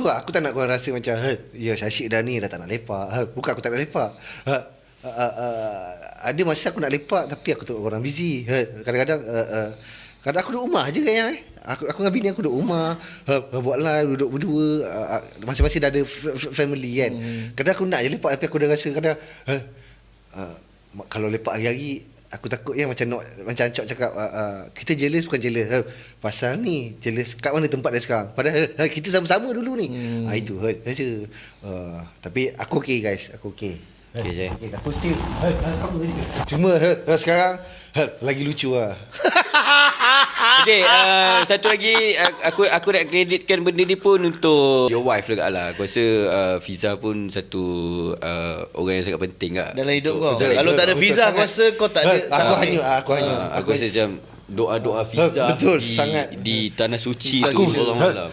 Tu lah, aku tak nak korang rasa macam ya Syashik dah ni dah tak nak lepak. Bukan aku tak nak lepak. Ada masa aku nak lepak tapi aku tengok orang busy. Kadang-kadang kadang aku duduk rumah je kan. Aku dengan bini aku duduk rumah, buat live, duduk berdua, masing-masing dah ada family kan. Kadang aku nak je lepak tapi aku dah rasa kadang kalau lepak hari-hari aku takut macam Cok cakap kita jealous bukan jealous pasal ni jealous kat mana tempat dia sekarang padahal kita sama-sama dulu ni. Itu je. Tapi aku okey guys, aku okey. Okay, aku still sama je. Cuma sekarang lagi lucu lah. Okay, satu lagi aku nak kreditkan benda ni pun untuk your wife lah. Aku rasa Fiza pun satu orang yang sangat penting lah dalam hidup kau. Betul, Kalau tak ada betul, Fiza, aku rasa kau tak ada. Aku hanya. Aku rasa macam doa-doa Fiza betul, di, sangat. di tanah suci Aku- tu orang malam.